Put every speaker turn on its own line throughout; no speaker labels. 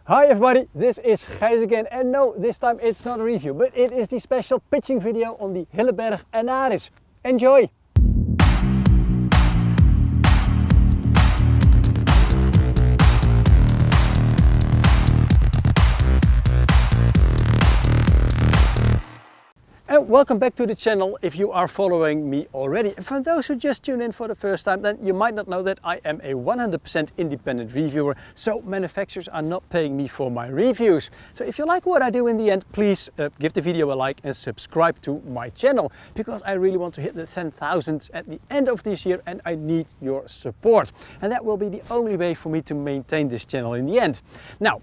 Hi everybody, this is Gijs again, and no, this time it's not a review, but it is the special pitching video on the Hilleberg Anaris. Enjoy! And welcome back to the channel if you are following me already. And for those who just tuned in for the first time, then you might not know that I am a 100% independent reviewer, so manufacturers are not paying me for my reviews. So if you like what I do in the end, please give the video a like and subscribe to my channel, because I really want to hit the 10,000 at the end of this year and I need your support. And that will be the only way for me to maintain this channel in the end. Now,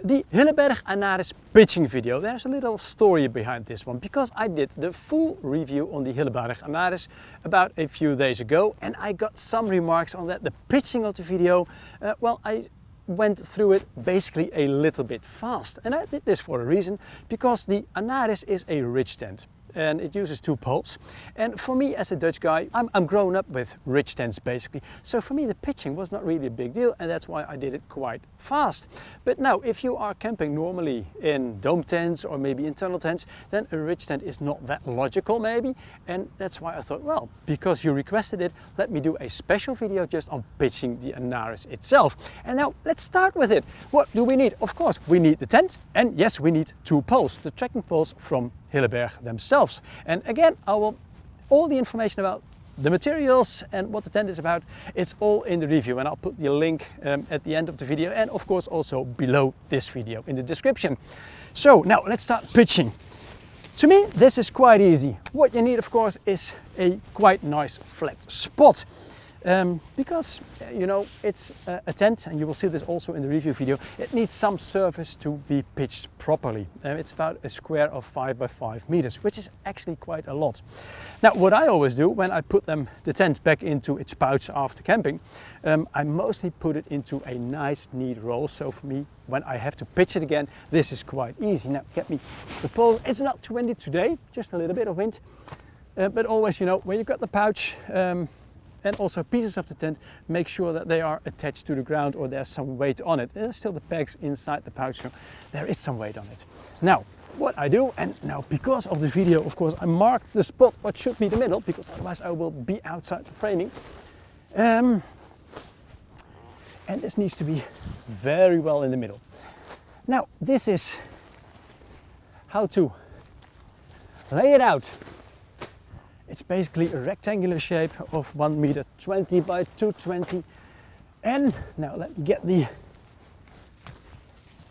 the Hilleberg Anaris pitching video, there's a little story behind this one, because I did the full review on the Hilleberg Anaris about a few days ago, and I got some remarks on that. The pitching of the video, well, I went through it basically a little bit fast, and I did this for a reason, because the Anaris is a ridge tent. And it uses two poles, and for me as a Dutch guy, I'm grown up with ridge tents basically, so for me the pitching was not really a big deal, and that's why I did it quite fast. But now if you are camping normally in dome tents or maybe internal tents, then a ridge tent is not that logical maybe, and that's why I thought, well, because you requested it, let me do a special video just on pitching the Anaris itself. And now let's start with it. What do we need? Of course we need the tent, and yes, we need two poles, the trekking poles from Hilleberg themselves. And again, all the information about the materials and what the tent is about, it's all in the review, and I'll put the link at the end of the video, and of course also below this video in the description. So now let's start pitching. To me this is quite easy. What you need, of course, is a quite nice flat spot. Because you know, it's a tent, and you will see this also in the review video, it needs some surface to be pitched properly. It's about a square of 5 by 5 meters, which is actually quite a lot. Now what I always do when I put the tent back into its pouch after camping, I mostly put it into a nice neat roll, so for me when I have to pitch it again, this is quite easy. Now get me the pole. It's not too windy today, just a little bit of wind, but always, you know, when you've got the pouch and also pieces of the tent, make sure that they are attached to the ground or there's some weight on it. There's still the pegs inside the pouch, so there is some weight on it. Now, what I do, and now because of the video, of course, I marked the spot what should be the middle, because otherwise I will be outside the framing. And this needs to be very well in the middle. Now, this is how to lay it out. It's basically a rectangular shape of 1.20 meter by 2.20. And now let me get the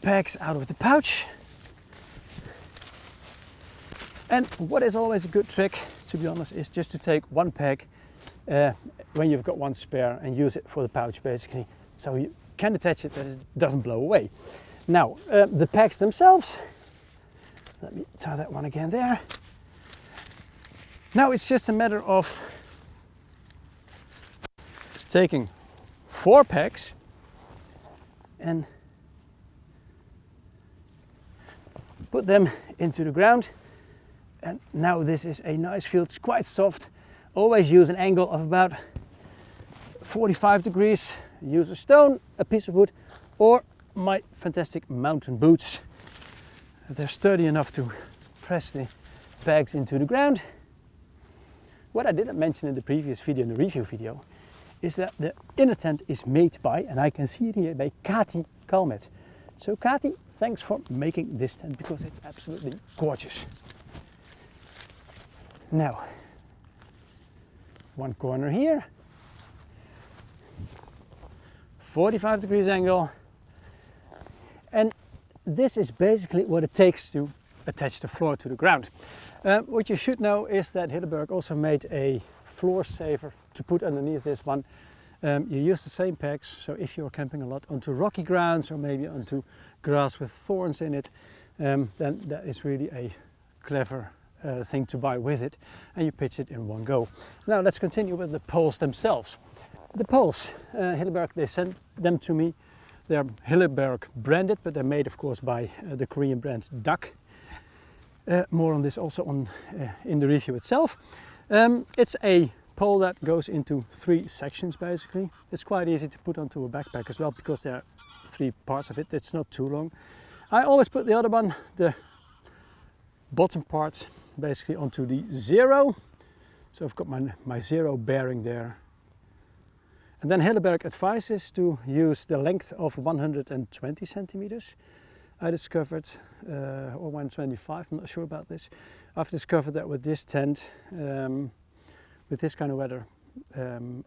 pegs out of the pouch. And what is always a good trick, to be honest, is just to take one peg when you've got one spare and use it for the pouch basically. So you can attach it that it doesn't blow away. Now the pegs themselves, let me tie that one again there. Now it's just a matter of taking 4 pegs and put them into the ground. And now this is a nice field, it's quite soft. Always use an angle of about 45 degrees. Use a stone, a piece of wood, or my fantastic mountain boots. They're sturdy enough to press the pegs into the ground. What I didn't mention in the previous video, in the review video, is that the inner tent is made by, and I can see it here, by Kati Kalmet. So Kati, thanks for making this tent, because it's absolutely gorgeous. Now, one corner here, 45 degrees angle, and this is basically what it takes to attach the floor to the ground. What you should know is that Hilleberg also made a floor saver to put underneath this one. You use the same pegs, so if you're camping a lot onto rocky grounds or maybe onto grass with thorns in it, then that is really a clever thing to buy with it, and you pitch it in one go. Now let's continue with the poles themselves. The poles, Hilleberg, they sent them to me. They're Hilleberg branded, but they're made of course by the Korean brand Duck. More on this also in the review itself. It's a pole that goes into 3 sections basically. It's quite easy to put onto a backpack as well because they're 3 parts of it. It's not too long. I always put the other one, the bottom part, basically onto the 0. So I've got my 0 bearing there. And then Hilleberg advises to use the length of 120 centimeters. I discovered, or 125, I'm not sure about this. I've discovered that with this tent, with this kind of weather, I'm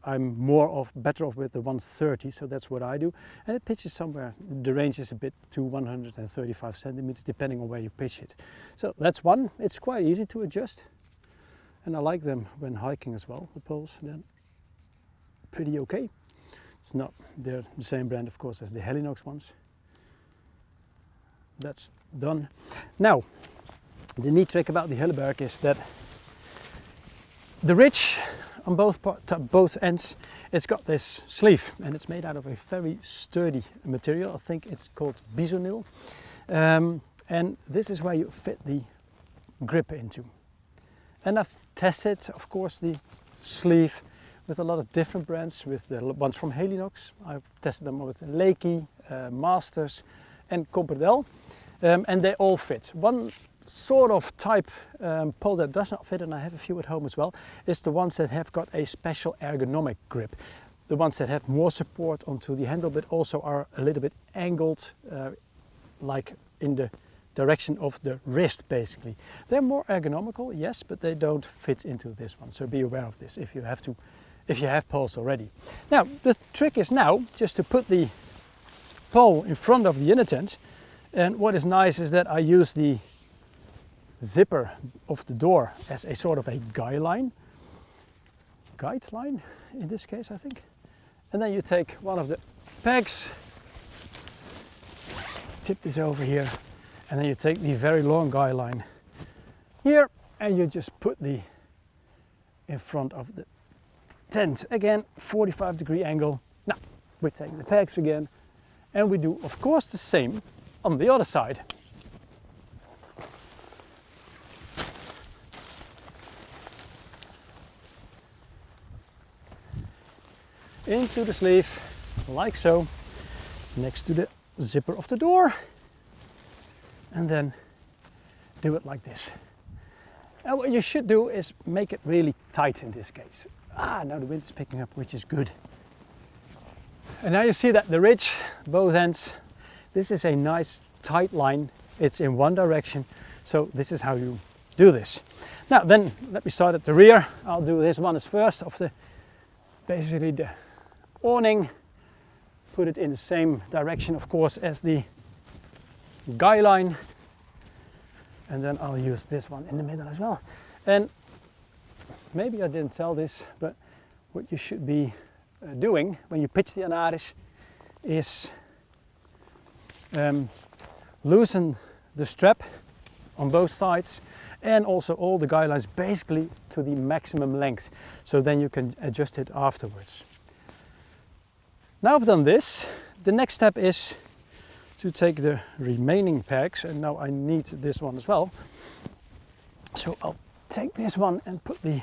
better off with the 130, so that's what I do. And it pitches somewhere, the range is a bit to 135 centimeters, depending on where you pitch it. So that's one. It's quite easy to adjust. And I like them when hiking as well, the poles. They're pretty okay. It's not, they're the same brand, of course, as the Helinox ones. That's done. Now, the neat trick about the Hilleberg is that the ridge on both ends, it's got this sleeve, and it's made out of a very sturdy material. I think it's called bisonil. And this is where you fit the grip into. And I've tested, of course, the sleeve with a lot of different brands, with the ones from Helinox. I've tested them with Leiki, Masters and Comperdel, and they all fit. One sort of type pole that does not fit, and I have a few at home as well, is the ones that have got a special ergonomic grip. The ones that have more support onto the handle, but also are a little bit angled, like in the direction of the wrist, basically. They're more ergonomical, yes, but they don't fit into this one. So be aware of this if you have poles already. Now, the trick is now just to put the pole in front of the inner tent. And what is nice is that I use the zipper of the door as a sort of a guideline in this case, I think. And then you take one of the pegs, tip this over here, and then you take the very long guy line here, and you just put the in front of the tent. Again, 45-degree angle. Now, we take the pegs again, and we do, of course, the same on the other side. Into the sleeve, like so, next to the zipper of the door, and then do it like this. And what you should do is make it really tight in this case. Now the wind is picking up, which is good. And now you see that the ridge, both ends, this is a nice tight line. It's in one direction, so this is how you do this. Now then, let me start at the rear. I'll do this one as first, of the basically the awning. Put it in the same direction, of course, as the guy line, and then I'll use this one in the middle as well. And maybe I didn't tell this, but what you should be doing when you pitch the Anaris is loosen the strap on both sides, and also all the guy lines basically to the maximum length, so then you can adjust it afterwards. Now I've done this, the next step is to take the remaining pegs, and now I need this one as well. So I'll take this one and put the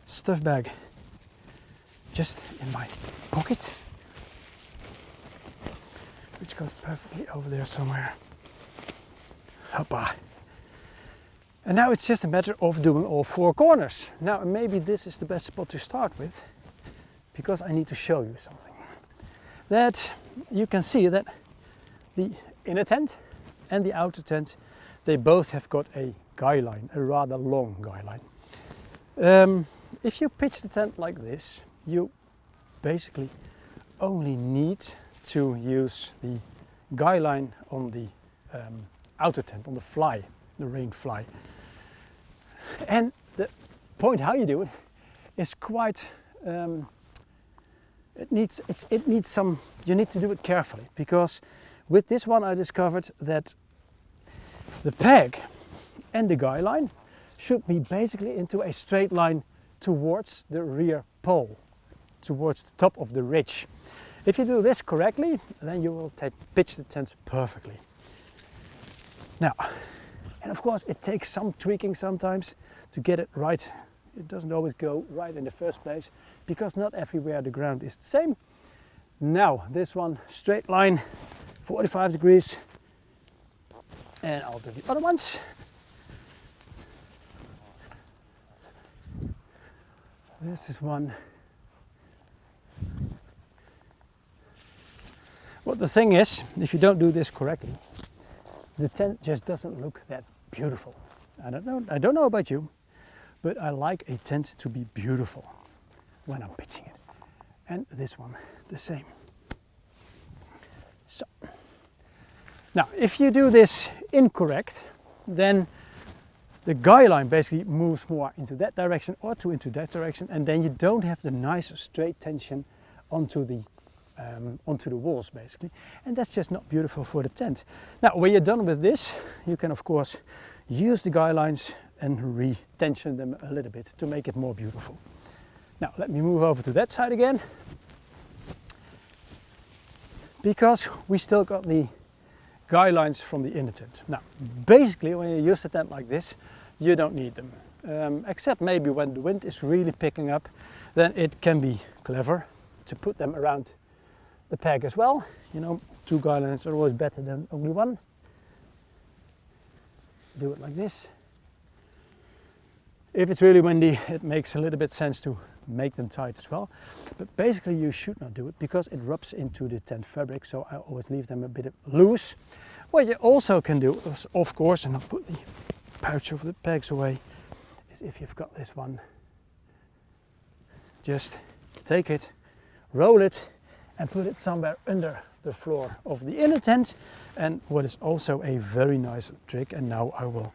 stuff bag just in my pocket, which goes perfectly over there somewhere. Hoppa. And now it's just a matter of doing all 4 corners. Now maybe this is the best spot to start with, because I need to show you something. That you can see that the inner tent and the outer tent, they both have got a guy line, a rather long guy line. If you pitch the tent like this, you basically only need to use the guy line on the outer tent, on the fly, the rain fly. And the point how you do it is quite it needs some, you need to do it carefully, because with this one I discovered that the peg and the guy line should be basically into a straight line towards the rear pole, towards the top of the ridge. If you do this correctly, then you will pitch the tent perfectly. Now, and of course it takes some tweaking sometimes to get it right. It doesn't always go right in the first place, because not everywhere the ground is the same. Now this one, straight line, 45 degrees. And I'll do the other ones. This is one. Well, the thing is, if you don't do this correctly, the tent just doesn't look that beautiful. I don't know about you, but I like a tent to be beautiful when I'm pitching it. And this one, the same. So, now if you do this incorrect, then the guy line basically moves more into that direction or into that direction, and then you don't have the nice straight tension onto the walls basically, and that's just not beautiful for the tent. Now when you're done with this, you can of course use the guy lines and re-tension them a little bit to make it more beautiful. Now let me move over to that side again, because we still got the guy lines from the inner tent. Now basically when you use the tent like this, you don't need them, except maybe when the wind is really picking up, then it can be clever to put them around the peg as well. You know, 2 guy lines are always better than only one. Do it like this. If it's really windy, it makes a little bit sense to make them tight as well, but basically you should not do it because it rubs into the tent fabric, so I always leave them a bit loose. What you also can do is, of course, and I'll put the pouch of the pegs away, is if you've got this one, just take it, roll it and put it somewhere under the floor of the inner tent. And what is also a very nice trick, and now I will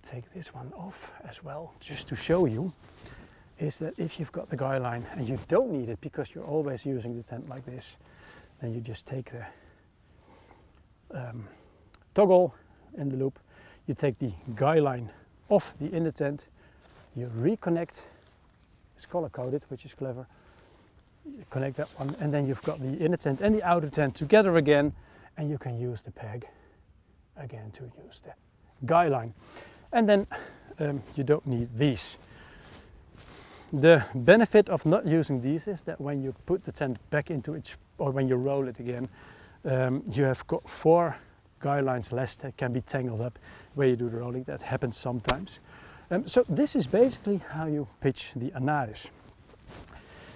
take this one off as well just to show you, is that if you've got the guy line and you don't need it because you're always using the tent like this, then you just take the toggle in the loop, you take the guy line off the inner tent, you reconnect, it's color coded, which is clever, you connect that one, and then you've got the inner tent and the outer tent together again, and you can use the peg again to use the guy line. And then you don't need these. The benefit of not using these is that when you put the tent back into it, or when you roll it again, you have got 4 guy lines less that can be tangled up where you do the rolling. That happens sometimes. So this is basically how you pitch the Anaris.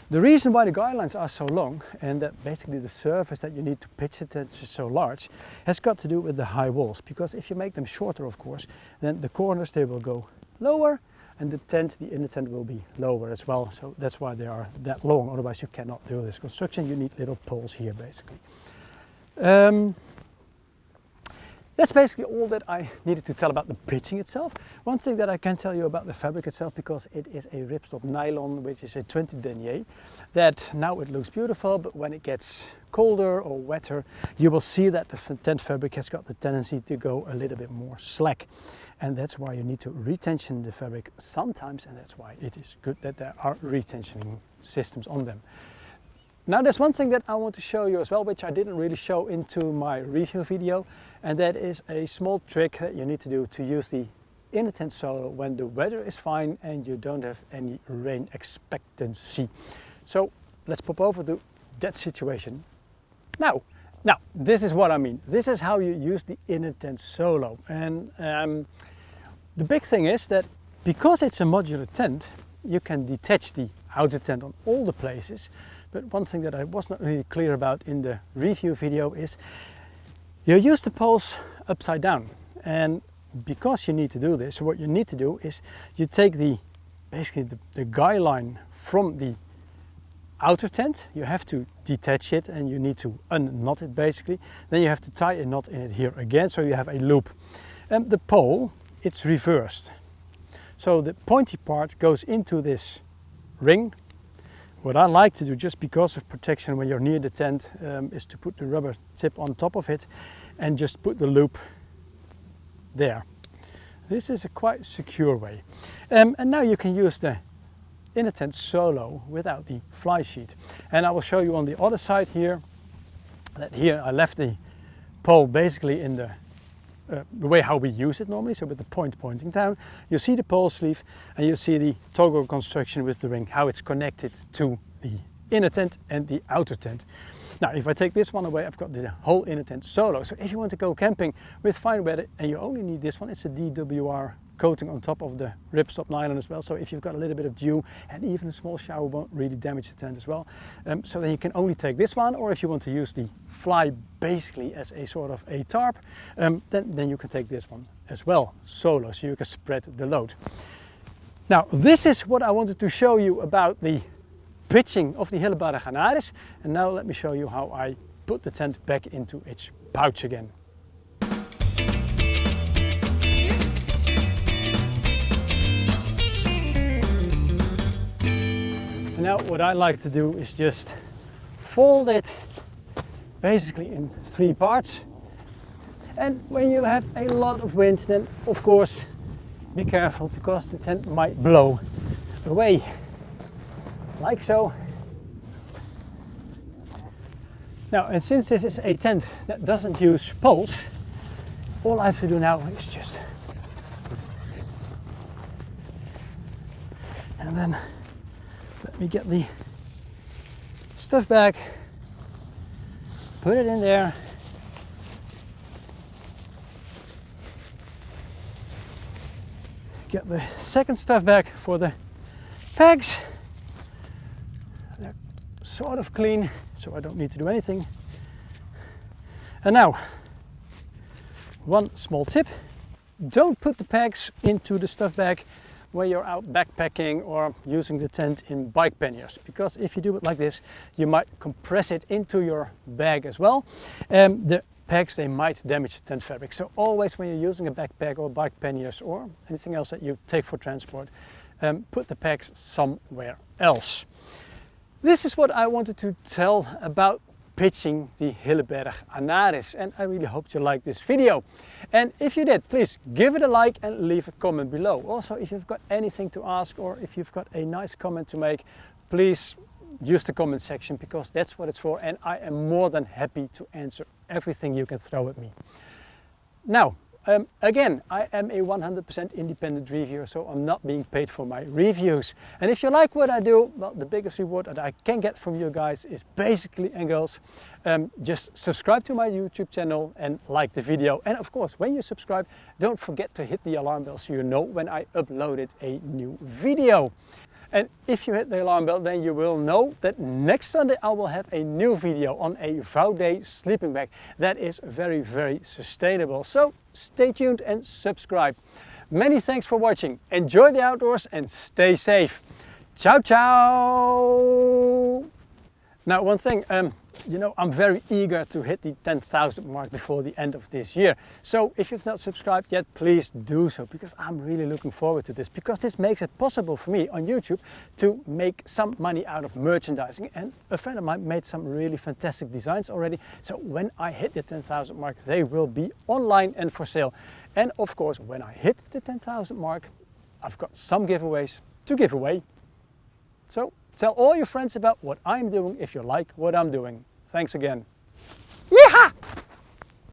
The reason why the guy lines are so long, and that basically the surface that you need to pitch the tent is so large, has got to do with the high walls. Because if you make them shorter, of course, then the corners, they will go lower, and the inner tent will be lower as well. So that's why they are that long. Otherwise you cannot do this construction. You need little poles here basically. That's basically all that I needed to tell about the pitching itself. One thing that I can tell you about the fabric itself, because it is a ripstop nylon, which is a 20 denier, that now it looks beautiful, but when it gets colder or wetter, you will see that the tent fabric has got the tendency to go a little bit more slack. And that's why you need to retension the fabric sometimes, and that's why it is good that there are retentioning systems on them. Now there's one thing that I want to show you as well, which I didn't really show into my review video, and that is a small trick that you need to do to use the inner tent solo when the weather is fine and you don't have any rain expectancy. So let's pop over to that situation now. Now this is what I mean. This is how you use the inner tent solo, and the big thing is that because it's a modular tent, you can detach the outer tent on all the places. But one thing that I was not really clear about in the review video is you use the poles upside down, and because you need to do this, what you need to do is you take basically the guy line from the outer tent, you have to detach it and you need to unknot it basically, then you have to tie a knot in it here again, so you have a loop. And the pole, it's reversed, so the pointy part goes into this ring. What I like to do, just because of protection when you're near the tent, is to put the rubber tip on top of it and just put the loop there. This is a quite secure way. And now you can use the inner tent solo without the fly sheet. And I will show you on the other side here, that here I left the pole basically in the way how we use it normally, so with the point pointing down. You see the pole sleeve and you see the toggle construction with the ring, how it's connected to the inner tent and the outer tent. Now, if I take this one away, I've got the whole inner tent solo. So if you want to go camping with fine weather and you only need this one, it's a DWR coating on top of the ripstop nylon as well. So if you've got a little bit of dew and even a small shower won't really damage the tent as well. So then you can only take this one, or if you want to use the fly basically as a sort of a tarp, then you can take this one as well, solo, so you can spread the load. Now, this is what I wanted to show you about the pitching of the Hilleberg Anaris, and now let me show you how I put the tent back into its pouch again. And now what I like to do is just fold it basically in 3 parts. And when you have a lot of wind, then of course be careful, because the tent might blow away, like so. Now, and since this is a tent that doesn't use poles, all I have to do now is just, and then let me get the stuff bag, put it in there, get the second stuff bag for the pegs. They're sort of clean, so I don't need to do anything. And now, one small tip: don't put the pegs into the stuff bag when you're out backpacking or using the tent in bike panniers, because if you do it like this, you might compress it into your bag as well. The pegs, they might damage the tent fabric. So always when you're using a backpack or bike panniers or anything else that you take for transport, put the pegs somewhere else. This is what I wanted to tell about pitching the Hilleberg Anaris, and I really hope you liked this video. And if you did, please give it a like and leave a comment below. Also, if you've got anything to ask or if you've got a nice comment to make, please use the comment section, because that's what it's for, and I am more than happy to answer everything you can throw at me. Now, again, I am a 100% independent reviewer, so I'm not being paid for my reviews. And if you like what I do, well, the biggest reward that I can get from you guys is basically, and girls, just subscribe to my YouTube channel and like the video. And of course, when you subscribe, don't forget to hit the alarm bell so you know when I uploaded a new video. And if you hit the alarm bell, then you will know that next Sunday I will have a new video on a Vaude sleeping bag that is very, very sustainable. So stay tuned and subscribe. Many thanks for watching. Enjoy the outdoors and stay safe. Ciao, ciao. Now, one thing, you know, I'm very eager to hit the 10,000 mark before the end of this year. So if you've not subscribed yet, please do so, because I'm really looking forward to this, because this makes it possible for me on YouTube to make some money out of merchandising. And a friend of mine made some really fantastic designs already. So when I hit the 10,000 mark, they will be online and for sale. And of course, when I hit the 10,000 mark, I've got some giveaways to give away. So tell all your friends about what I'm doing if you like what I'm doing. Thanks again. Yeehaw!